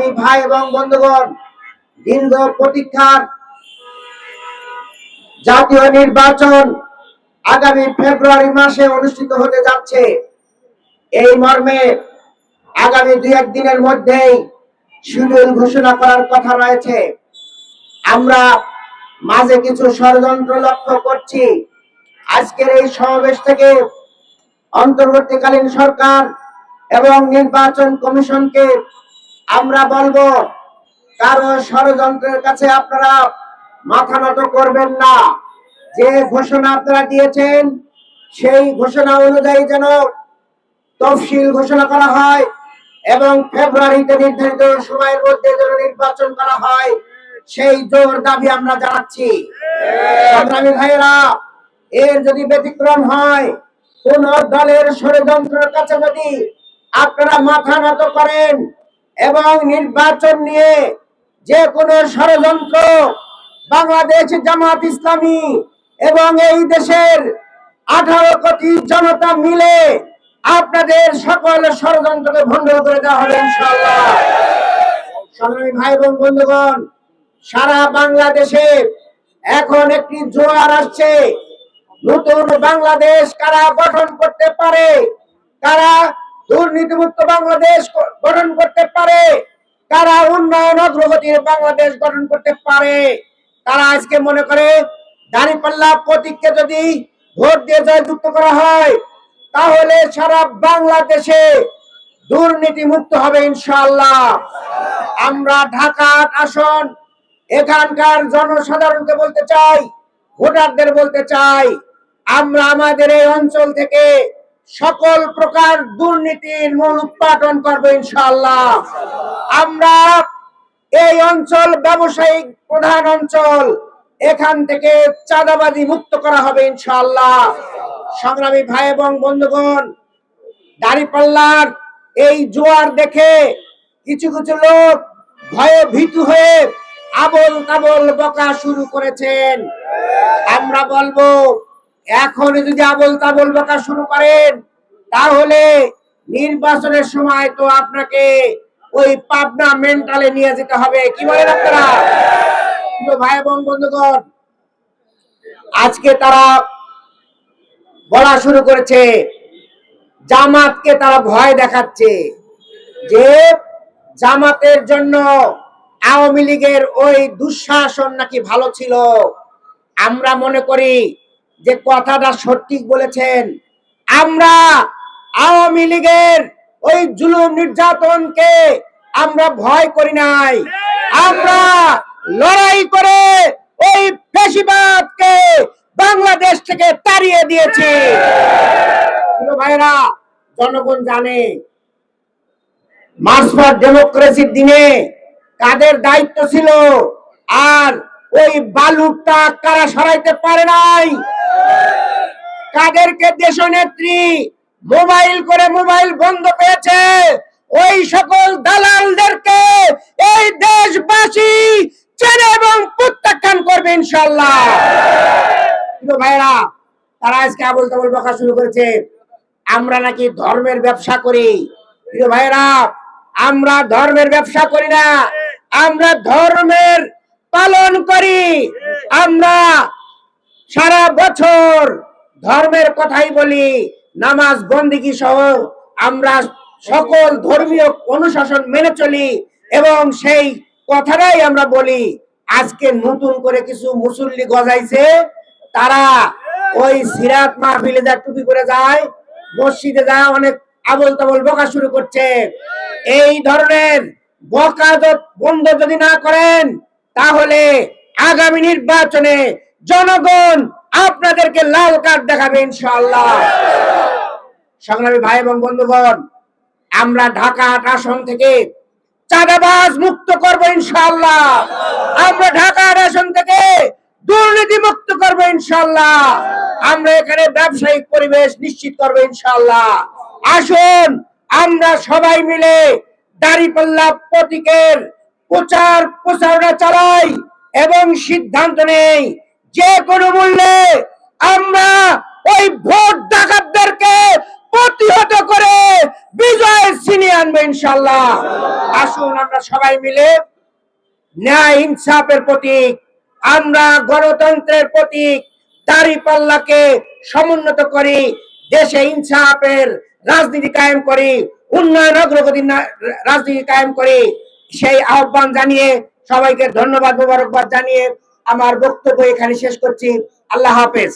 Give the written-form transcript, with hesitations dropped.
সংগ্রামী ভাই এবং বন্ধুগণ, দীর্ঘ প্রতীক্ষার জাতীয় নির্বাচন আগামী ফেব্রুয়ারি মাসে অনুষ্ঠিত হতে যাচ্ছে। এই মর্মে আগামী 2-1 দিনের মধ্যেই শিডিউল ঘোষণা করার কথা রয়েছে। আমরা মাঝে কিছু ষড়যন্ত্র লক্ষ্য করছি। আজকের এই সমাবেশ থেকে অন্তর্বর্তীকালীন সরকার এবং নির্বাচন কমিশনকে আমরা বলবো, কারো ষড়যন্ত্রের কাছে আপনারা মাথা নত করবেন না। যে ঘোষণা আপনারা দিয়েছেন সেই ঘোষণা অনুযায়ী যেন তফসিল ঘোষণা করা হয় এবং ফেব্রুয়ারিতে নির্ধারিত সময়ের মধ্যে যেন নির্বাচন করা হয়, সেই জোর দাবি আমরা জানাচ্ছি। সংগ্রামী ভাইয়েরা, এর যদি ব্যতিক্রম হয়, কোন দলের ষড়যন্ত্রের কাছে যদি আপনারা মাথা নত করেন এবং নির্বাচন নিয়ে যে কোনো ষড়যন্ত্র বাংলাদেশ জামাত ইসলামী এবং এই দেশের 18 কোটি জনতা মিলে আপনাদের সকল ষড়যন্ত্রকে ভণ্ড করে দেওয়া হবে ইনশাআল্লাহ। সংগ্রামী ভাই এবং বন্ধুগণ, সারা বাংলাদেশে এখন একটি জোয়ার আসছে। নতুন বাংলাদেশ কারা গঠন করতে পারে, কারা দুর্নীতিমুক্ত বাংলাদেশ গঠন করতে পারে, কারা উন্নয়ন অগ্রগতির বাংলাদেশ গঠন করতে পারে, তারা আজকে মনে করে দাঁড়িপাল্লা প্রতীককে যদি ভোট দিয়ে জয়যুক্ত করা হয় তাহলে সারা বাংলাদেশে দুর্নীতি মুক্ত হবে ইনশাআল্লাহ। আমরা ঢাকা আসন এখানকার জনসাধারণকে বলতে চাই, ভোটারদের বলতে চাই, আমরা আমাদের এই অঞ্চল থেকে সকল প্রকার দুর্নীতির মূল উৎপাদন করবো ইনশাআল্লাহ। আমরা এই অঞ্চল ব্যবসায়িক প্রধান অঞ্চল, এখান থেকে চাঁদাবাজি মুক্ত করা হবে ইনশাআল্লাহ। সংগ্রামী ভাই এবং বন্ধুগণ, দাঁড়িপাল্লার এই জোয়ার দেখে কিছু কিছু লোক ভয়ে ভীতু হয়ে আবল তাবল বকা শুরু করেছেন। আমরা বলবো, এখন যদি আবল তাবল বকা শুরু করেন তাহলে নির্বাচনের সময় তো আপনাকে ওই পাবনা মেন্টালে নিয়ে যেতে হবে। কি বলেন আপনারা? ভাই এবং বন্ধুগণ, আজকে তারা বলা শুরু করেছে, জামাতকে তারা ভয় দেখাচ্ছে যে জামাতের জন্য আওয়ামী লীগের ওই দুঃশাসন নাকি ভালো ছিল। আমরা মনে করি যে কথাটা সঠিক বলেছেন। আমরা আওয়ামী লীগের ওই জুলুম নির্যাতনকে আমরা ভয় করি নাই, আমরা লড়াই করে ওই ফ্যাসিবাদকে বাংলাদেশ থেকে তাড়িয়ে দিয়েছি। ভাইরা, জনগণ জানে মার্চ ফর ডেমোক্রেসির দিনে কাদের দায়িত্ব ছিল, আর ওই বালুটা কারা সরাইতে পারে নাই, কাদেরকে দেশনেত্রী মোবাইল করে মোবাইল বন্ধ পেয়েছে, ওই সকল দালালদেরকে এই দেশবাসী চেনে এবং প্রত্যাখ্যান করবে ইনশাআল্লাহ। ভাইরা, তারা আজকে আবল তাবল বকা শুরু করেছে, আমরা নাকি ধর্মের ব্যবসা করি। ভাইরা, আমরা ধর্মের ব্যবসা করি না, আমরা ধর্মের পালন করি। আমরা সারা বছর ধর্মের কথাই বলি, নামাজ বন্দেগী সহ আমরা সকল ধর্মীয় অনুশাসন মেনে চলি এবং সেই কথাটাই আমরা বলি। আজকে নতুন করে কিছু মুসল্লি গজাইছে, তারা ওই সিরাত মাহফিলে যা টুপি করে যায়, মসজিদে যায়, অনেক আবল তাবল বকা শুরু করছে। এই ধরনের বকা বন্ধ যদি না করেন তাহলে আগামী নির্বাচনে জনগণ আপনাদেরকে লাল কার্ড দেখাবে ইনশাআল্লাহ। সংগ্রামী ভাই এবং বন্ধুগণ, আমরা ঢাকা আসন থেকে চাঁদাবাজ মুক্ত করবো ইনশাআল্লাহ। আমরা ঢাকা আসন থেকে দুর্নীতি মুক্ত করবো ইনশাআল্লাহ। আমরা এখানে ব্যবসায়িক পরিবেশ নিশ্চিত করবো ইনশাআল্লাহ। আসুন আমরা সবাই মিলে দাঁড়িপাল্লা প্রতীকের প্রচারণা চালাই এবং সিদ্ধান্ত নেই যে কোনো মূল্যে আমরা ওই ভোট ডাকাতদেরকে প্রতিহত করে বিজয়ের ছিনিয়ে আনবে ইনশাআল্লাহ। আসুন আমরা সবাই মিলে ন্যায় ইনসাফের প্রতীক, আমরা গণতন্ত্রের প্রতীক দাঁড়িপাল্লাকে সমুন্নত করি, দেশে ইনসাফের রাজনীতি কায়েম করি, উন্নয়ন অগ্রগতির রাজনীতি কায়েম করি। সেই আহ্বান জানিয়ে সবাইকে ধন্যবাদ মোবারকবাদ জানিয়ে আমার বক্তব্য এখানে শেষ করছি। আল্লাহ হাফেজ।